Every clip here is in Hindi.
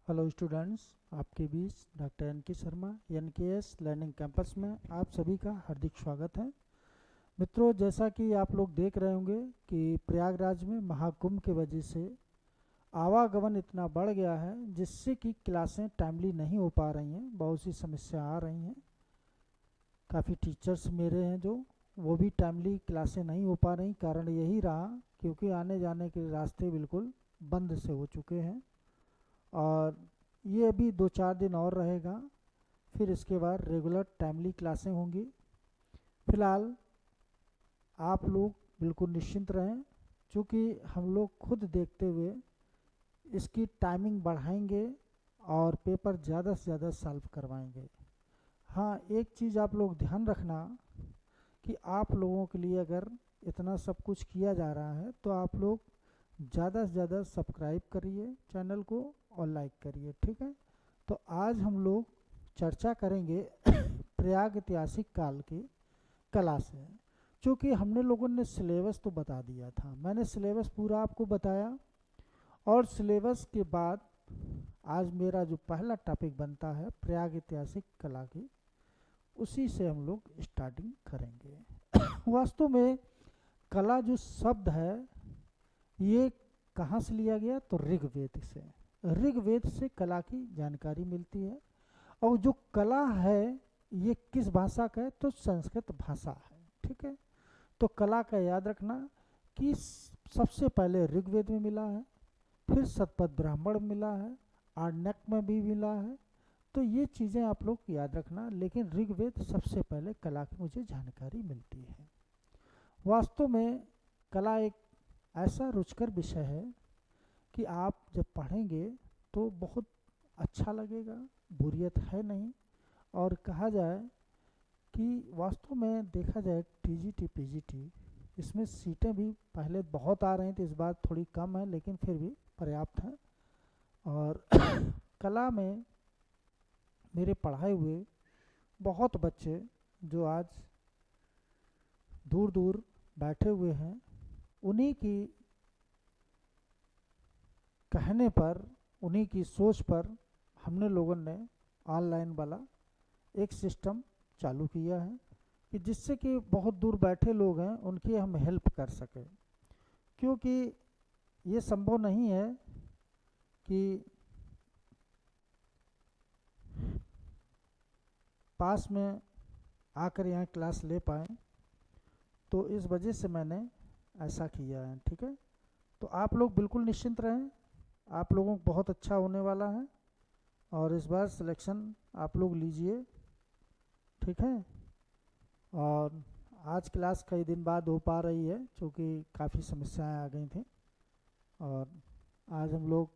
हेलो स्टूडेंट्स, आपके बीच डॉक्टर एन के शर्मा NKS लर्निंग कैंपस में आप सभी का हार्दिक स्वागत है। मित्रों, जैसा कि आप लोग देख रहे होंगे कि प्रयागराज में महाकुंभ की वजह से आवागमन इतना बढ़ गया है जिससे कि क्लासें टाइमली नहीं हो पा रही हैं। बहुत सी समस्या आ रही हैं। काफ़ी टीचर्स मेरे हैं जो वो भी टाइमली क्लासें नहीं हो पा रही। कारण यही रहा क्योंकि आने जाने के रास्ते बिल्कुल बंद से हो चुके हैं और ये अभी 2-4 दिन और रहेगा। फिर इसके बाद रेगुलर टाइमली क्लासें होंगी। फिलहाल आप लोग बिल्कुल निश्चिंत रहें, क्योंकि हम लोग खुद देखते हुए इसकी टाइमिंग बढ़ाएंगे और पेपर ज़्यादा से ज़्यादा सॉल्व करवाएंगे। हाँ, एक चीज़ आप लोग ध्यान रखना कि आप लोगों के लिए अगर इतना सब कुछ किया जा रहा है तो आप लोग ज़्यादा से ज़्यादा सब्सक्राइब करिए चैनल को और लाइक करिए, ठीक है। तो आज हम लोग चर्चा करेंगे प्रयाग ऐतिहासिक काल की कला से। चूँकि हमने लोगों ने सिलेबस तो बता दिया था, मैंने सिलेबस पूरा आपको बताया और सिलेबस के बाद आज मेरा जो पहला टॉपिक बनता है प्रयाग ऐतिहासिक कला की, उसी से हम लोग स्टार्टिंग करेंगे। वास्तव में कला जो शब्द है ये कहाँ से लिया गया? तो ऋग्वेद से। ऋग्वेद से कला की जानकारी मिलती है। और जो कला है ये किस भाषा का है? तो संस्कृत भाषा है, ठीक है। तो कला का याद रखना कि सबसे पहले ऋग्वेद में मिला है, फिर शतपथ ब्राह्मण में मिला है, आरण्यक में भी मिला है। तो ये चीज़ें आप लोग याद रखना, लेकिन ऋग्वेद सबसे पहले कला की मुझे जानकारी मिलती है। वास्तव में कला एक ऐसा रुचिकर विषय है कि आप जब पढ़ेंगे तो बहुत अच्छा लगेगा, बोरियत है नहीं। और कहा जाए कि वास्तव में देखा जाए TGT PGT इसमें सीटें भी पहले बहुत आ रही थी, इस बार थोड़ी कम है लेकिन फिर भी पर्याप्त है। और कला में मेरे पढ़ाए हुए बहुत बच्चे जो आज दूर दूर बैठे हुए हैं, उन्हीं की कहने पर, उन्हीं की सोच पर हमने लोगों ने ऑनलाइन वाला एक सिस्टम चालू किया है कि जिससे कि बहुत दूर बैठे लोग हैं उनकी हम हेल्प कर सकें। क्योंकि ये संभव नहीं है कि पास में आकर यहाँ क्लास ले पाएँ, तो इस वजह से मैंने ऐसा किया है, ठीक है। तो आप लोग बिल्कुल निश्चिंत रहें, आप लोगों को बहुत अच्छा होने वाला है और इस बार सिलेक्शन आप लोग लीजिए, ठीक है। और आज क्लास कई दिन बाद हो पा रही है क्योंकि काफ़ी समस्याएं आ गई थी। और आज हम लोग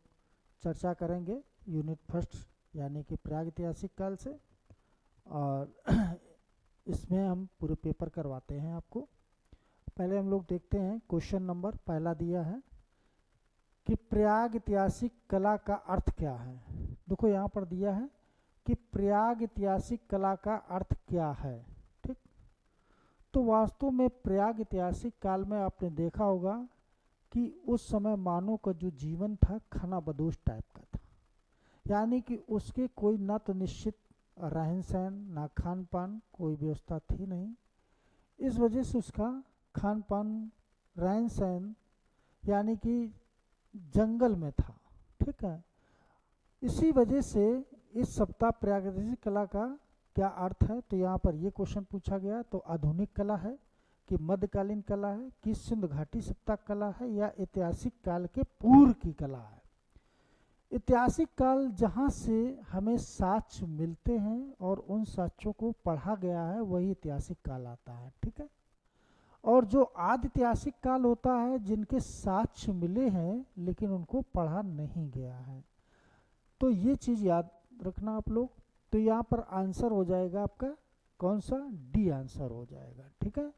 चर्चा करेंगे यूनिट फर्स्ट यानी कि प्राग ऐतिहासिक काल से। और इसमें हम पूरे पेपर करवाते हैं आपको। पहले हम लोग देखते हैं क्वेश्चन नंबर पहला दिया है कि प्रयाग ऐतिहासिक कला का अर्थ क्या है। देखो यहाँ पर दिया है कि प्रयाग ऐतिहासिक कला का अर्थ क्या है, ठीक। तो वास्तव में प्रयाग ऐतिहासिक काल में आपने देखा होगा कि उस समय मानव का जो जीवन था खाना बदोश टाइप का था। यानी कि उसके कोई ना तो निश्चित रहन सहन ना खान पान कोई व्यवस्था थी नहीं। इस वजह से उसका खान पान रहन सहन यानी कि जंगल में था, ठीक है। इसी वजह से इस सप्ताह प्रागैतिहासिक कला का क्या अर्थ है, तो यहाँ पर ये क्वेश्चन पूछा गया। तो आधुनिक कला है कि मध्यकालीन कला है कि सिंधु घाटी सप्ताह कला है या ऐतिहासिक काल के पूर्व की कला है। ऐतिहासिक काल जहाँ से हमें साक्ष्य मिलते हैं और उन साक्ष्यों को पढ़ा गया है वही ऐतिहासिक काल आता है, ठीक है। और जो आदि ऐतिहासिक काल होता है जिनके साक्ष्य मिले हैं लेकिन उनको पढ़ा नहीं गया है। तो ये चीज़ याद रखना आप लोग। तो यहाँ पर आंसर हो जाएगा आपका कौन सा? डी आंसर हो जाएगा, ठीक है।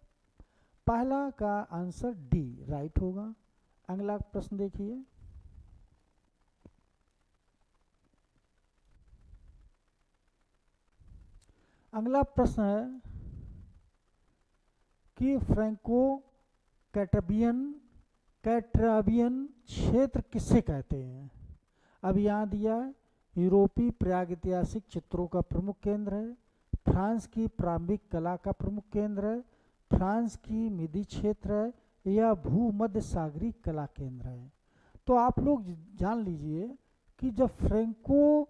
पहला का आंसर डी राइट होगा। अगला प्रश्न देखिए। अगला प्रश्न है कि फ्रैंको कैट्राबियन क्षेत्र किसे कहते हैं। अब यहाँ दिया है यूरोपीय प्रागैतिहासिक चित्रों का प्रमुख केंद्र है, फ्रांस की प्रारंभिक कला का प्रमुख केंद्र है, फ्रांस की मिदी क्षेत्र है या भूमध्य सागरीय कला केंद्र है। तो आप लोग जान लीजिए कि जब फ्रेंको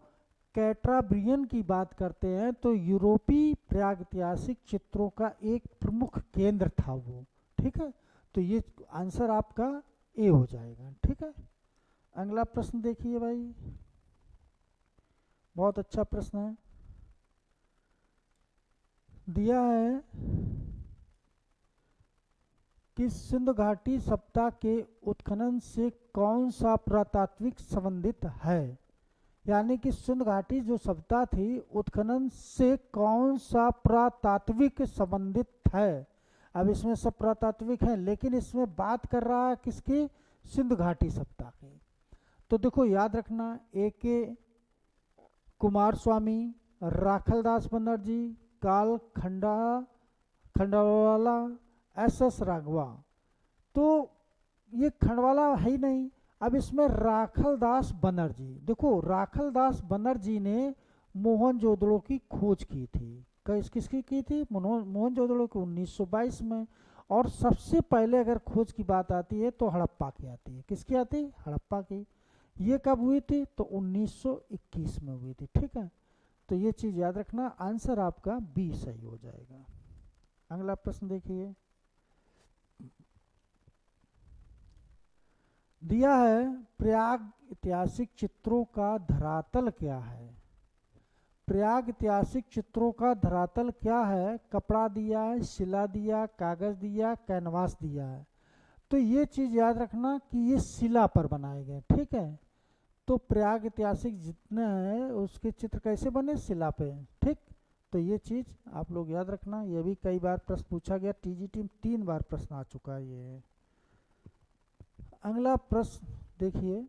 कैटाब्रियन की बात करते हैं तो यूरोपीय प्रागैतिहासिक चित्रों का एक प्रमुख केंद्र था वो। ठीक है, तो ये आंसर आपका ए हो जाएगा। ठीक है, अगला प्रश्न देखिए भाई, बहुत अच्छा प्रश्न है, दिया है कि सिंधु घाटी सभ्यता के उत्खनन से कौन सा पुरातात्विक संबंधित है। यानी कि सिंधु घाटी जो सभ्यता थी उत्खनन से कौन सा पुरातात्विक संबंधित है। अब इसमें सब पुरातात्विक हैं, लेकिन इसमें बात कर रहा है किसकी, सिंधु घाटी सभ्यता की। तो देखो याद रखना, A.K. कुमार स्वामी, राखलदास बनर्जी, काल खंडवाला, S.S. राघवा। तो ये खंडवाला है ही नहीं। अब इसमें राखलदास बनर्जी, देखो राखलदास बनर्जी ने मोहनजोदड़ो की खोज की थी। किसकी की थी, मोहनजोदड़ो की 1922 में। और सबसे पहले अगर खोज की बात आती है तो हड़प्पा की आती है। किसकी आती है, हड़प्पा की। ये कब हुई थी, तो 1921 में हुई थी। ठीक है, तो ये चीज याद रखना, आंसर आपका बी सही हो जाएगा। अगला प्रश्न देखिए, दिया है प्रयाग ऐतिहासिक चित्रों का धरातल क्या है। प्रयाग ऐतिहासिक चित्रों का धरातल क्या है। कपड़ा दिया है, शिला दिया, कागज दिया, कैनवास दिया है। तो ये चीज याद रखना कि ये शिला पर बनाए गए। ठीक है, तो प्रयाग ऐतिहासिक जितने हैं उसके चित्र कैसे बने, शिला पे। ठीक, तो ये चीज आप लोग याद रखना, ये भी कई बार प्रश्न पूछा गया, TGT में 3 बार प्रश्न आ चुका है ये। अगला प्रश्न देखिए,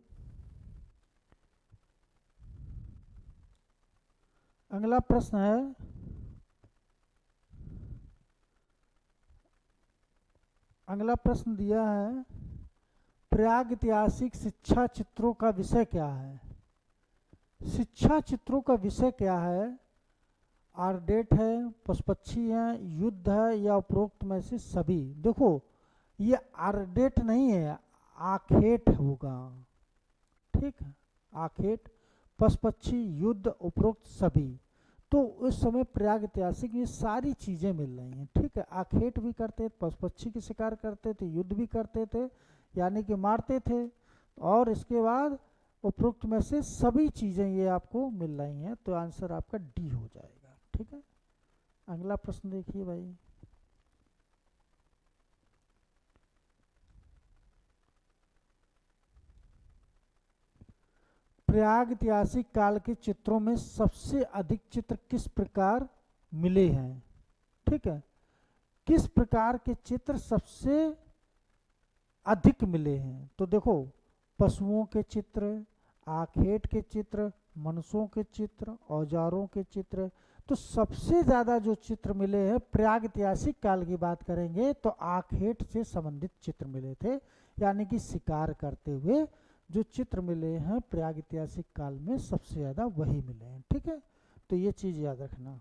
अगला प्रश्न है, अगला प्रश्न दिया है प्रयाग ऐतिहासिक शिक्षा चित्रों का विषय क्या है। शिक्षा चित्रों का विषय क्या है। आर्डेट है, पशुपक्षी है, युद्ध है या उपरोक्त में से सभी। देखो ये आर्डेट नहीं है, आखेट होगा। ठीक है, आखेट, पशुपक्षी, युद्ध, उपरोक्त सभी। तो उस समय प्रयाग ऐतिहासिक ये सारी चीजें मिल रही हैं। ठीक है, आखेट भी करते थे, पशुपक्षी की शिकार करते थे, युद्ध भी करते थे यानी कि मारते थे, और इसके बाद उपरोक्त में से सभी चीजें ये आपको मिल रही हैं। तो आंसर आपका डी हो जाएगा। ठीक है, अगला प्रश्न देखिए भाई, प्रयाग ऐतिहासिक काल के चित्रों में सबसे अधिक चित्र किस प्रकार मिले हैं। ठीक है, किस प्रकार के चित्र सबसे अधिक मिले हैं। तो देखो पशुओं के चित्र, आखेट के चित्र, मनुष्यों के चित्र, औजारों के चित्र। तो सबसे ज्यादा जो चित्र मिले हैं प्रयाग ऐतिहासिक काल की बात करेंगे तो आखेट से संबंधित चित्र मिले थे, यानी कि शिकार करते हुए जो चित्र मिले हैं प्रयाग ऐतिहासिक काल में सबसे ज्यादा वही मिले हैं। ठीक है, तो ये चीज याद रखना।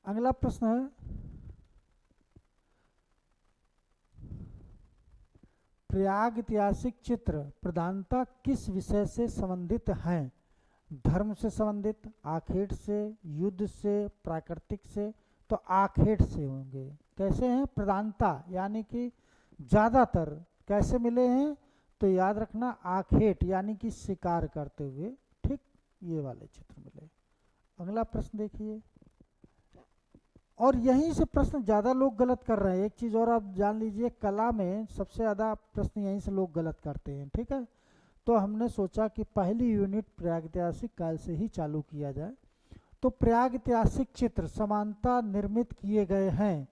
अगला प्रश्न है, प्रयाग ऐतिहासिक चित्र प्रधानता किस विषय से संबंधित हैं। धर्म से संबंधित, आखेट से, युद्ध से, प्राकृतिक से। तो आखेट से होंगे। कैसे हैं, प्रधानता यानी कि ज्यादातर कैसे मिले हैं, तो याद रखना आखेट यानी कि शिकार करते हुए। ठीक, ये वाले चित्र मिले। अगला प्रश्न देखिए, और यहीं से प्रश्न ज्यादा लोग गलत कर रहे हैं। एक चीज और आप जान लीजिए, कला में सबसे ज्यादा प्रश्न यहीं से लोग गलत करते हैं। ठीक है, तो हमने सोचा कि पहली यूनिट प्रयाग ऐतिहासिक काल से ही चालू किया जाए। तो प्रयाग ऐतिहासिक चित्र समानता निर्मित किए गए हैं।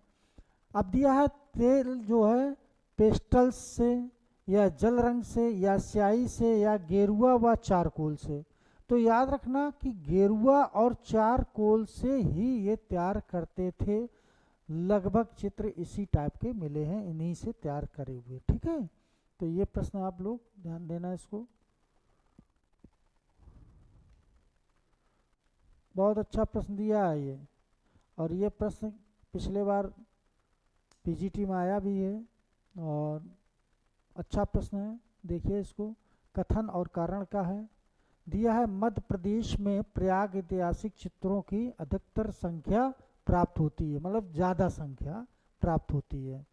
अब दिया है तेल जो है पेस्टल्स से या जल रंग से या स्याही से या गेरुआ व चारकोल से। तो याद रखना कि गेरुआ और चारकोल से ही ये तैयार करते थे। लगभग चित्र इसी टाइप के मिले हैं, इन्हीं से तैयार करे हुए। ठीक है, तो ये प्रश्न आप लोग ध्यान देना इसको। बहुत अच्छा प्रश्न दिया है ये, और ये प्रश्न पिछले बार पीजीटी में आया भी है और अच्छा प्रश्न है। देखिए इसको, कथन और कारण का है। दिया है मध्य प्रदेश में प्रयाग ऐतिहासिक चित्रों की अधिकतर संख्या प्राप्त होती है, मतलब ज़्यादा संख्या प्राप्त होती है।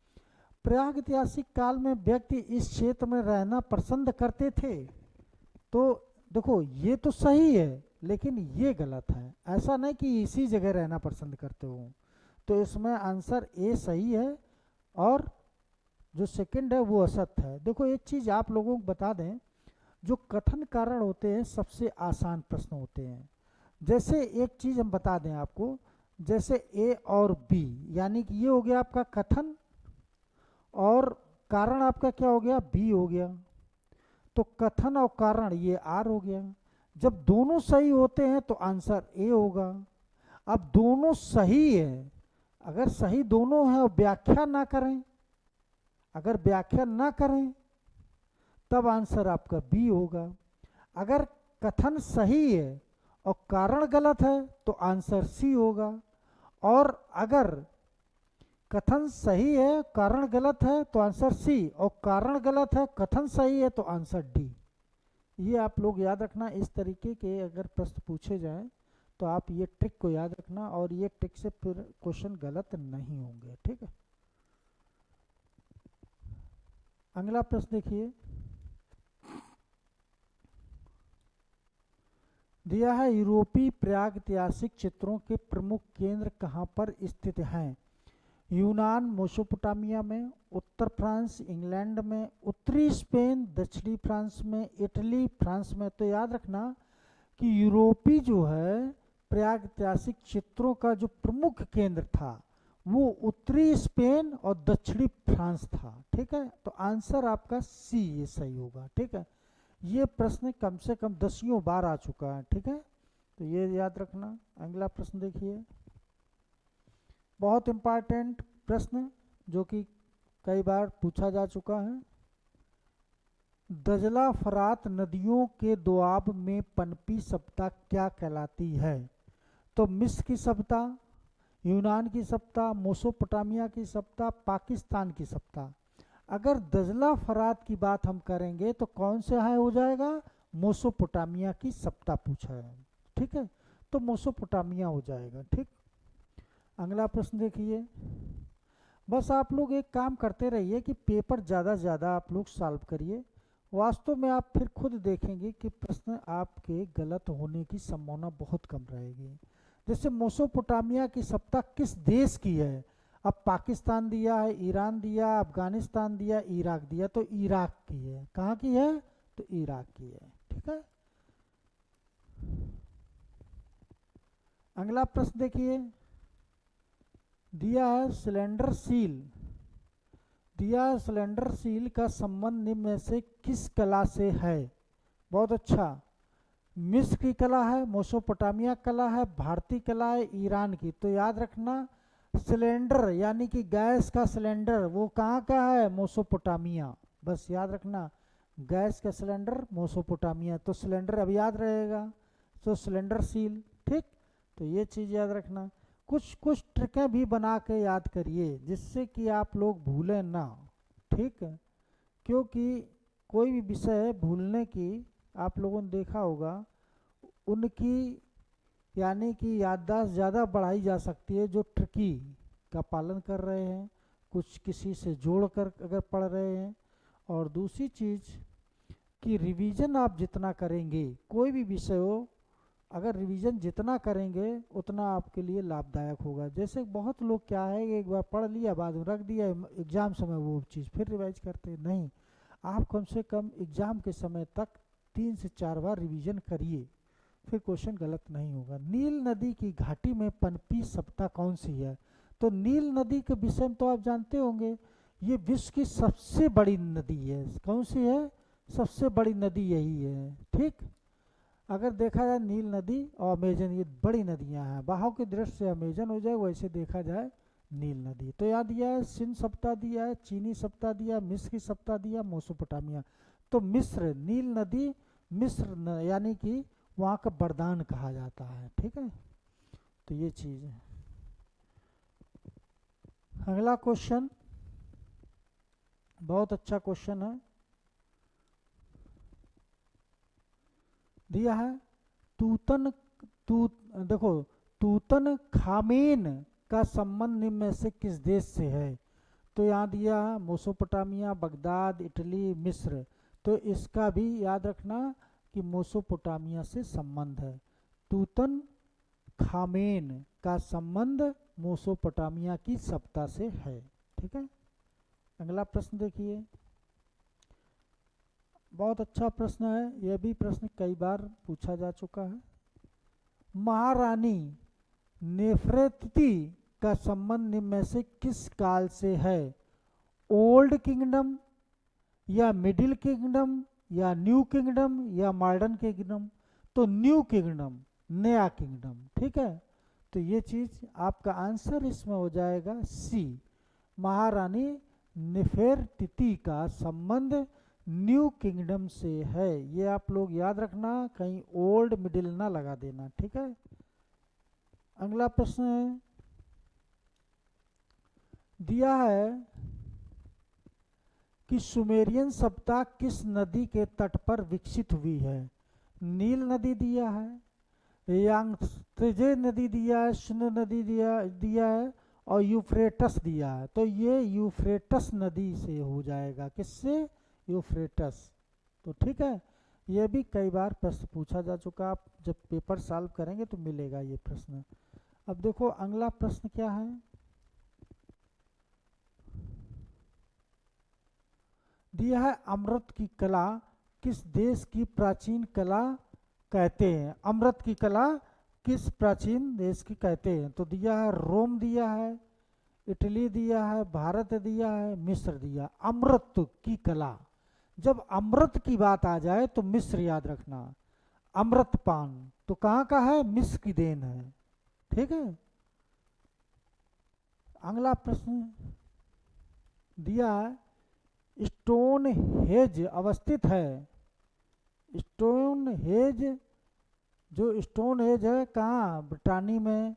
प्रयाग ऐतिहासिक काल में व्यक्ति इस क्षेत्र में रहना पसंद करते थे। तो देखो ये तो सही है, लेकिन ये गलत है। ऐसा नहीं कि इसी जगह रहना पसंद करते हो। तो इसमें आंसर ए सही है और जो सेकंड है वो असत्य है। देखो एक चीज़ आप लोगों को बता दें, जो कथन कारण होते हैं सबसे आसान प्रश्न होते हैं। जैसे एक चीज़ हम बता दें आपको, जैसे ए और बी, यानी कि ये हो गया आपका कथन और कारण आपका क्या हो गया, बी हो गया। तो कथन और कारण ये आर हो गया। जब दोनों सही होते हैं तो आंसर ए होगा। अब दोनों सही है, अगर सही दोनों है और व्याख्या ना करें, अगर व्याख्या ना करें तब आंसर आपका बी होगा। अगर कथन सही है और कारण गलत है तो आंसर सी होगा। और अगर कथन सही है कारण गलत है तो आंसर सी, और कारण गलत है कथन सही है तो आंसर डी। ये आप लोग याद रखना। इस तरीके के अगर प्रश्न पूछे जाएं तो आप ये ट्रिक को याद रखना, और ये ट्रिक से फिर क्वेश्चन गलत नहीं होंगे। ठीक है, अगला प्रश्न देखिए। दिया है यूरोपीय प्रयाग ऐतिहासिक चित्रों के प्रमुख केंद्र कहाँ पर स्थित हैं। यूनान मेसोपोटामिया में, उत्तर फ्रांस इंग्लैंड में, उत्तरी स्पेन दक्षिणी फ्रांस में, इटली फ्रांस में। तो याद रखना कि यूरोपीय जो है प्रयाग ऐतिहासिक चित्रों का जो प्रमुख केंद्र था वो उत्तरी स्पेन और दक्षिणी फ्रांस था। ठीक है, तो आंसर आपका सी ये सही होगा। ठीक है, ये प्रश्न कम से कम 10 बार आ चुका है। ठीक है, तो ये याद रखना। अगला प्रश्न देखिए, बहुत इम्पॉर्टेंट प्रश्न जो कि कई बार पूछा जा चुका है। दजला फरात नदियों के दोआब में पनपी सभ्यता क्या कहलाती है। तो मिस्र की सभ्यता, यूनान की सभ्यता, मेसोपोटामिया की सभ्यता, पाकिस्तान की सभ्यता। अगर दजला फरात की बात हम करेंगे तो कौन से है हो जाएगा, मेसोपोटामिया की सभ्यता पूछा है। ठीक है, तो मेसोपोटामिया हो जाएगा। ठीक, अगला प्रश्न देखिए। बस आप लोग एक काम करते रहिए कि पेपर ज़्यादा से ज़्यादा आप लोग सॉल्व करिए। वास्तव में आप फिर खुद देखेंगे कि प्रश्न आपके गलत होने की संभावना बहुत कम रहेगी। जैसे मेसोपोटामिया की सभ्यता किस देश की है, अब पाकिस्तान दिया है, ईरान दिया, अफगानिस्तान दिया, इराक दिया, तो इराक की है। कहाँ की है, तो इराक की है। ठीक है, अगला प्रश्न देखिए। दिया है सिलेंडर सील, दिया है सिलेंडर सील का संबंध निम्न में से किस कला से है। बहुत अच्छा, मिस्र की कला है, मेसोपोटामिया कला है, भारतीय कला है, ईरान की। तो याद रखना सिलेंडर यानी कि गैस का सिलेंडर वो कहाँ का है, मेसोपोटामिया। बस याद रखना गैस का सिलेंडर मेसोपोटामिया। तो सिलेंडर अब याद रहेगा, तो सिलेंडर सील। ठीक, तो ये चीज़ याद रखना। कुछ कुछ ट्रिकें भी बना के याद करिए जिससे कि आप लोग भूलें ना। ठीक है, क्योंकि कोई भी विषय भूलने की आप लोगों ने देखा होगा, उनकी यानी कि याददाश्त ज़्यादा बढ़ाई जा सकती है जो ट्रिकी का पालन कर रहे हैं, कुछ किसी से जोड़ कर अगर पढ़ रहे हैं। और दूसरी चीज़ कि रिवीजन आप जितना करेंगे, कोई भी विषय हो, अगर रिवीजन जितना करेंगे उतना आपके लिए लाभदायक होगा। जैसे बहुत लोग क्या है, एक बार पढ़ लिया बाद में रख दिया, एग्ज़ाम समय वो चीज़ फिर रिवाइज करते नहीं। आप कम से कम एग्ज़ाम के समय तक 3 से 4 बार रिवीजन करिए, फिर क्वेश्चन गलत नहीं होगा। नील नदी की घाटी में पनपी सभ्यता कौन सी है। तो नील नदी के विषय में तो आप जानते होंगे, ये विश्व की सबसे बड़ी नदी है। कौन सी है, सबसे बड़ी नदी यही है। ठीक, अगर देखा जाए नील नदी और अमेजन, ये बड़ी नदियां हैं। बहाव की दृष्टि से अमेजन हो जाए, वैसे देखा जाए नील नदी। तो यहाँ दिया है सिंध सभ्यता, दिया है चीनी सभ्यता, दिया मिस्र की सभ्यता, दिया मेसोपोटामिया। तो मिस्र, नील नदी मिस्र यानी कि वहाँ का वरदान कहा जाता है। ठीक है, तो ये चीज़ है। अगला क्वेश्चन बहुत अच्छा क्वेश्चन है, दिया है देखो तूतन खामेन का संबंध निम्न में से किस देश से है? तो यहाँ दिया है मेसोपोटामिया, बगदाद, इटली, मिस्र। तो इसका भी याद रखना कि मेसोपोटामिया से संबंध है। तूतन खामेन का संबंध मेसोपोटामिया की सभ्यता से है। ठीक है, अगला प्रश्न देखिए, बहुत अच्छा प्रश्न है, यह भी प्रश्न कई बार पूछा जा चुका है। महारानी नेफरेती का संबंध निम्न में से किस काल से है? ओल्ड किंगडम या मिडिल किंगडम या न्यू किंगडम या मॉडर्न किंगडम? तो न्यू किंगडम, नया किंगडम। ठीक है, तो ये चीज आपका आंसर इसमें हो जाएगा सी, महारानी नेफेरतिति का संबंध न्यू किंगडम से है। ये आप लोग याद रखना, कहीं ओल्ड मिडिल ना लगा देना। ठीक है, अगला प्रश्न है, दिया है कि सुमेरियन सभ्यता किस नदी के तट पर विकसित हुई है? नील नदी दिया है, यांगत्जे नदी दिया है, सिंधु नदी दिया है और यूफ्रेटस दिया है। तो ये यूफ्रेटस नदी से हो जाएगा, किससे? यूफ्रेटस। तो ठीक है, ये भी कई बार प्रश्न पूछा जा चुका, आप जब पेपर सॉल्व करेंगे तो मिलेगा ये प्रश्न। अब देखो अगला प्रश्न क्या है, दिया है अमृत की कला किस देश की प्राचीन कला कहते हैं? अमृत की कला किस प्राचीन देश की कहते हैं? तो दिया है रोम, दिया है इटली, दिया है भारत, दिया है मिस्र, दिया। अमृत की कला, जब अमृत की बात आ जाए तो मिस्र याद रखना। अमृतपान तो कहाँ का है? मिस्र की देन है। ठीक है, अगला प्रश्न दिया है स्टोन हेज अवस्थित है। स्टोन हेज, जो स्टोन हेज है कहाँ? ब्रिटानी में,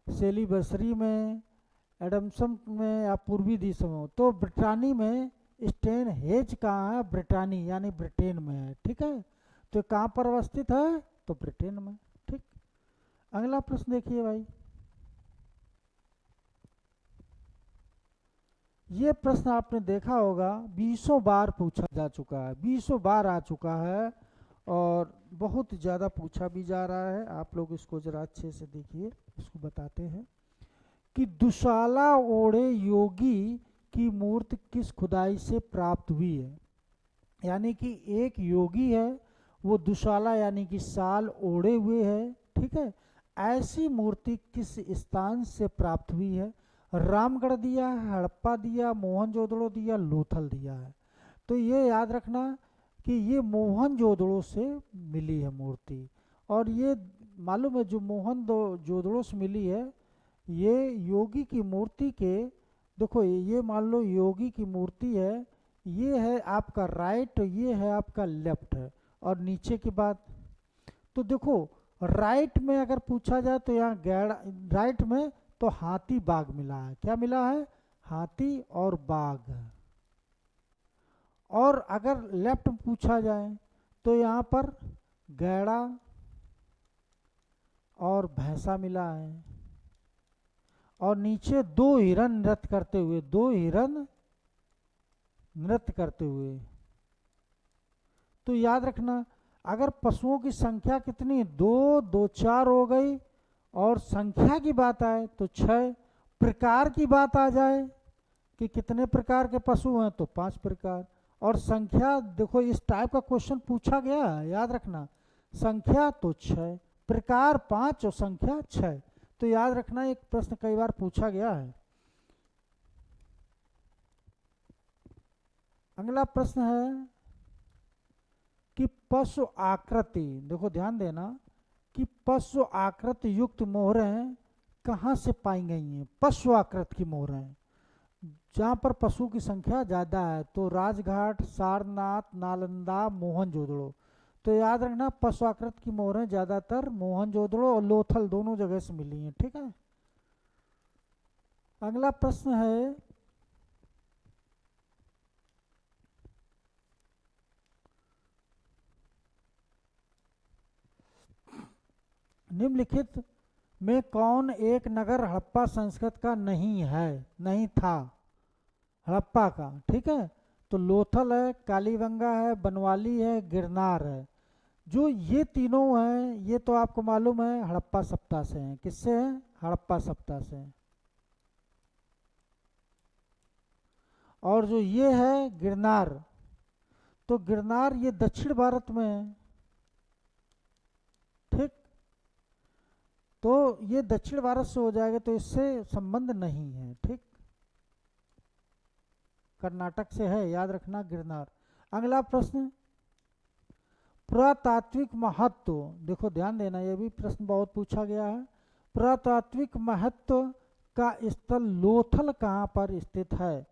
सेलिबसरी में, एडमसन में या पूर्वी दिशा में। तो ब्रिटानी में स्टोन हेज कहाँ है? ब्रिटानी यानी ब्रिटेन में है। ठीक है, तो कहाँ पर अवस्थित है? तो ब्रिटेन में। ठीक, अगला प्रश्न देखिए भाई, ये प्रश्न आपने देखा होगा 20 बार पूछा जा चुका है, 20 बार आ चुका है और बहुत ज़्यादा पूछा भी जा रहा है। आप लोग इसको जरा अच्छे से देखिए, इसको बताते हैं कि दुशाला ओढ़े योगी की मूर्ति किस खुदाई से प्राप्त हुई है? यानी कि एक योगी है, वो दुशाला यानी कि साल ओढ़े हुए है। ठीक है, ऐसी मूर्ति किस स्थान से प्राप्त हुई है? रामगढ़ दिया है, हड़प्पा दिया, मोहनजोदड़ो दिया, लोथल दिया है। तो ये याद रखना कि ये मोहनजोदड़ो से मिली है मूर्ति। और ये मालूम है जो मोहनजोदड़ो से मिली है, ये योगी की मूर्ति के, देखो ये मान लो योगी की मूर्ति है, ये है आपका राइट, ये है आपका लेफ्ट है। और नीचे की बात तो देखो राइट में अगर पूछा जाए तो यहाँ गैड़ा, राइट में तो हाथी बाघ मिला है। क्या मिला है? हाथी और बाघ। और अगर लेफ्ट में पूछा जाए तो यहाँ पर गैड़ा और भैंसा मिला है। और नीचे 2 हिरन नृत्य करते हुए, 2 हिरन नृत्य करते हुए। तो याद रखना अगर पशुओं की संख्या कितनी? 2, 2 4 हो गई। और संख्या की बात आए तो 6। प्रकार की बात आ जाए कि कितने प्रकार के पशु हैं तो 5 प्रकार। और संख्या देखो इस टाइप का क्वेश्चन पूछा गया है, याद रखना संख्या तो 6, प्रकार 5 और संख्या 6। तो याद रखना एक प्रश्न कई बार पूछा गया है। अगला प्रश्न है कि पशु आकृति, देखो ध्यान देना कि पशु आकृति युक्त मोहरें कहाँ से पाई गई हैं? पशु आकृत की मोहरें, जहाँ पर पशु की संख्या ज़्यादा है, तो राजघाट, सारनाथ, नालंदा, मोहनजोदड़ो। तो याद रखना पशु आकृत की मोहरें ज़्यादातर मोहनजोदड़ो और लोथल दोनों जगह से मिली हैं। ठीक है। अगला प्रश्न है, निम्नलिखित में कौन एक नगर हड़प्पा संस्कृत का नहीं है, नहीं था हड़प्पा का? ठीक है। तो लोथल है, कालीबंगा है, बनवाली है, गिरनार है। जो ये तीनों हैं ये तो आपको मालूम है हड़प्पा सप्ताह से हैं। किससे हैं? हड़प्पा सप्ताह से हैं। और जो ये है गिरनार, तो गिरनार ये दक्षिण भारत में है। ठीक। तो ये दक्षिण भारत से हो जाएगा, तो इससे संबंध नहीं है। ठीक। कर्नाटक से है, याद रखना गिरनार। अगला प्रश्न, पुरातात्विक महत्व, देखो ध्यान देना ये भी प्रश्न बहुत पूछा गया है। पुरातात्विक महत्व का स्थल लोथल कहाँ पर स्थित है?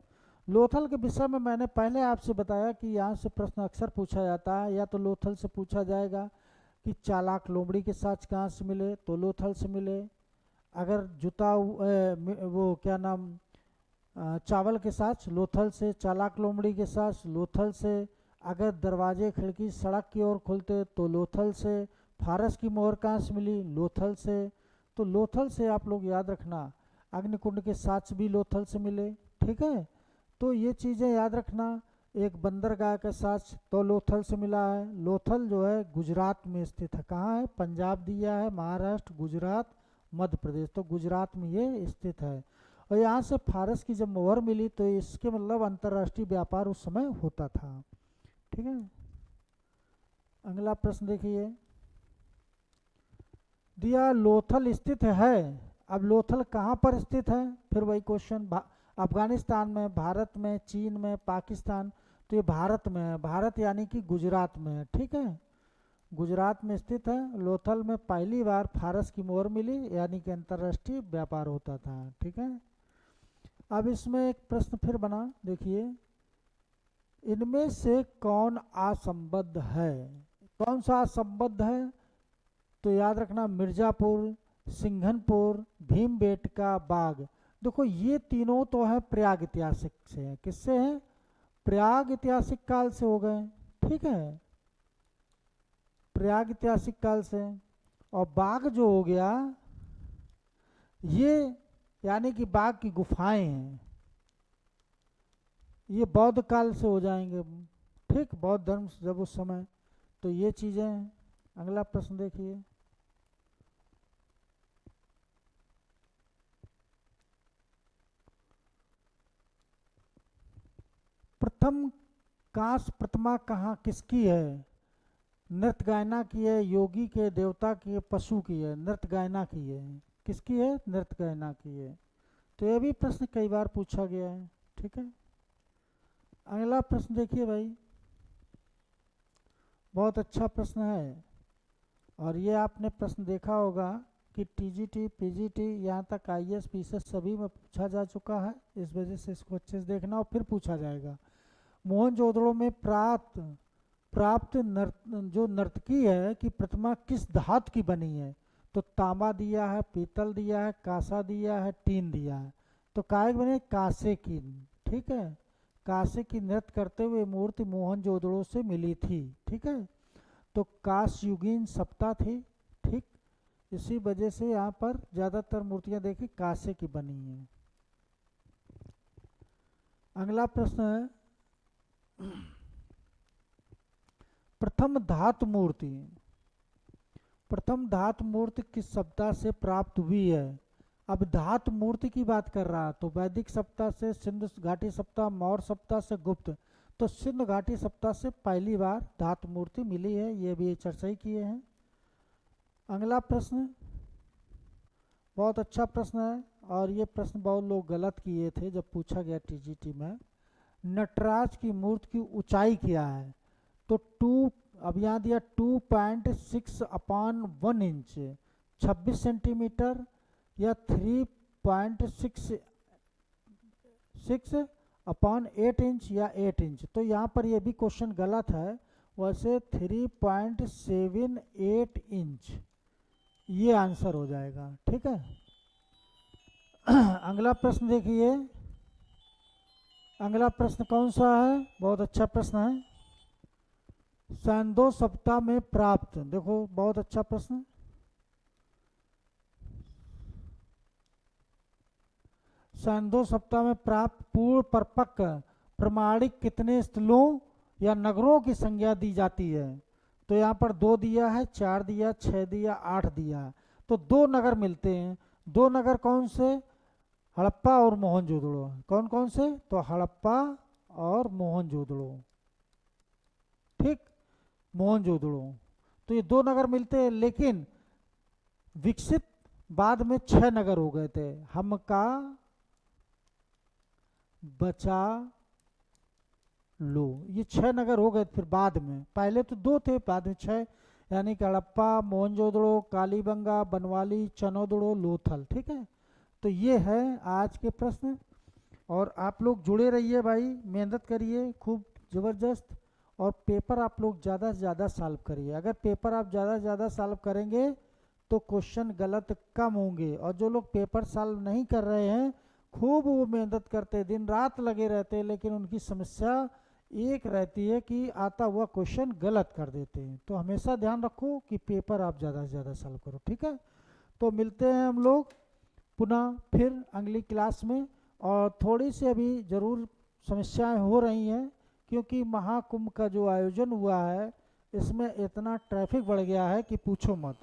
लोथल के विषय में मैंने पहले आपसे बताया कि यहाँ से प्रश्न अक्सर पूछा जाता है। या तो लोथल से पूछा जाएगा कि चालाक लोमड़ी के साथ कहाँ से मिले, तो लोथल से मिले। अगर जुता वो क्या नाम चावल के साथ, लोथल से। चालाक लोमड़ी के साथ, लोथल से। अगर दरवाजे खिड़की सड़क की ओर खुलते तो लोथल से। फारस की मोहर कहाँ से मिली? लोथल से। तो लोथल से आप लोग याद रखना। अग्निकुंड के साथ भी लोथल से मिले। ठीक है। तो ये चीज़ें याद रखना। एक बंदरगाह के साथ तो लोथल से मिला है। लोथल जो है गुजरात में स्थित है। कहाँ है? पंजाब दिया है, महाराष्ट्र, गुजरात, मध्य प्रदेश, तो गुजरात में ये स्थित है। और यहाँ से फारस की जब मोहर मिली तो इसके मतलब अंतर्राष्ट्रीय व्यापार उस समय होता था। ठीक है। अगला प्रश्न देखिए, दिया लोथल स्थित है। अब लोथल कहाँ पर स्थित है? फिर वही क्वेश्चन, अफगानिस्तान में, भारत में, चीन में, पाकिस्तान। तो ये भारत में है, भारत यानी कि गुजरात में है। ठीक है। गुजरात में स्थित है। लोथल में पहली बार फारस की मोहर मिली, यानी कि अंतर्राष्ट्रीय व्यापार होता था। ठीक है। अब इसमें एक प्रश्न फिर बना, देखिए, इनमें से कौन असंबद्ध है? कौन सा असंबद्ध है? तो याद रखना मिर्जापुर, सिंघनपुर, भीमबेटका, बाग। देखो ये तीनों तो है प्रयाग ऐतिहासिक से है। किससे है? प्रयाग ऐतिहासिक काल से हो गए। ठीक है। प्रयाग ऐतिहासिक काल से। और बाग जो हो गया ये यानी कि बाघ की गुफाएं हैं, ये बौद्ध काल से हो जाएंगे। ठीक। बौद्ध धर्म जब उस समय, तो ये चीजें हैं। अगला प्रश्न देखिए, प्रथम कांस्य प्रतिमा कहाँ किसकी है? नृत्य गायना की है, योगी के, देवता की है, पशु की है? नृत्य गायना की है। किसकी है? नृत्य गायना की है। तो यह भी प्रश्न कई बार पूछा गया है। ठीक है। अगला प्रश्न देखिए भाई, बहुत अच्छा प्रश्न है। और ये आपने प्रश्न देखा होगा कि टीजीटी, पीजीटी, यहाँ तक आईएएस, पीसीएस सभी में पूछा जा चुका है। इस वजह से इसको अच्छे से देखना और फिर पूछा जाएगा। मोहनजोदड़ो में प्राप्त जो नर्तकी है कि प्रतिमा किस धातु की बनी है? तो तांबा दिया है, पीतल दिया है, कांसा दिया है, टीन दिया है। तो काय बने? कांसे की। ठीक है। कांसे की नृत्य करते हुए मूर्ति मोहनजोदड़ो से मिली थी। ठीक है। तो कांस्ययुगीन सप्ता थी। ठीक। इसी वजह से यहाँ पर ज़्यादातर मूर्तियाँ देखी कांसे की बनी हैं। अगला प्रश्न है, प्रथम धातु मूर्ति, प्रथम धातु मूर्ति किस सप्ताह से प्राप्त हुई है? अब धातु मूर्ति की बात कर रहा, तो वैदिक सप्ताह से, सिंधु घाटी सप्ताह, मौर्य सप्ताह से, गुप्त। तो सिंधु घाटी सप्ताह से पहली बार धातु मूर्ति मिली है, ये भी चर्चा ही किए हैं। अगला प्रश्न बहुत अच्छा प्रश्न है, और ये प्रश्न बहुत लोग गलत किए थे जब पूछा गया टीजीटी में। नटराज की मूर्ति की ऊंचाई क्या है? तो अब यहाँ दिया 2.6/1 इंच, 26 सेंटीमीटर, या 3.6 इंच या 8 इंच। तो यहाँ पर ये भी क्वेश्चन गलत है, वैसे 3.78 इंच ये आंसर हो जाएगा। ठीक है। अगला प्रश्न देखिए, अगला प्रश्न कौन सा है, बहुत अच्छा प्रश्न है। सैंदो सप्ताह में प्राप्त, देखो बहुत अच्छा प्रश्न। सैंदो सप्ताह में प्राप्त पूर्ण परिपक्व प्रमाणिक कितने स्थलों या नगरों की संज्ञा दी जाती है? तो यहाँ पर 2 दिया है, 4 दिया, 6 दिया, 8 दिया। तो 2 नगर मिलते हैं। 2 नगर कौन से? हड़प्पा और मोहनजोदड़ो। कौन कौन से? तो हड़प्पा और मोहनजोदड़ो। ठीक, मोहनजोदड़ो। तो ये 2 नगर मिलते हैं, लेकिन विकसित बाद में 6 नगर हो गए थे। हमका, बचा लो, ये 6 नगर हो गए फिर बाद में। पहले तो 2 थे, बाद में 6, यानी कि हड़प्पा, मोहनजोदड़ो, कालीबंगा, बनवाली, चनोदड़ो, लोथल। ठीक है। तो ये है आज के प्रश्न। और आप लोग जुड़े रहिए भाई, मेहनत करिए खूब ज़बरदस्त, और पेपर आप लोग ज़्यादा से ज़्यादा सॉल्व करिए। अगर पेपर आप ज़्यादा से ज़्यादा सॉल्व करेंगे तो क्वेश्चन गलत कम होंगे। और जो लोग पेपर सॉल्व नहीं कर रहे हैं, खूब वो मेहनत करते, दिन रात लगे रहते हैं, लेकिन उनकी समस्या एक रहती है कि आता हुआ क्वेश्चन गलत कर देते हैं। तो हमेशा ध्यान रखो कि पेपर आप ज़्यादा से ज़्यादा सॉल्व करो। ठीक है। तो मिलते हैं हम लोग पुनः फिर अगली क्लास में। और थोड़ी सी अभी ज़रूर समस्याएं हो रही हैं, क्योंकि महाकुंभ का जो आयोजन हुआ है, इसमें इतना ट्रैफिक बढ़ गया है कि पूछो मत।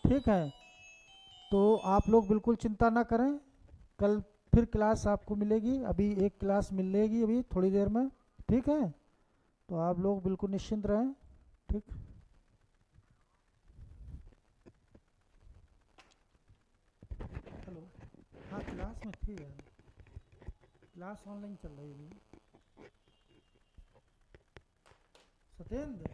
ठीक है। तो आप लोग बिल्कुल चिंता ना करें, कल फिर क्लास आपको मिलेगी। अभी एक क्लास मिलेगी अभी थोड़ी देर में। ठीक है। तो आप लोग बिल्कुल निश्चिंत रहें। ठीक। हेलो, हाँ क्लास में थी यार, क्लास ऑनलाइन चल रही है। सत्येंद्र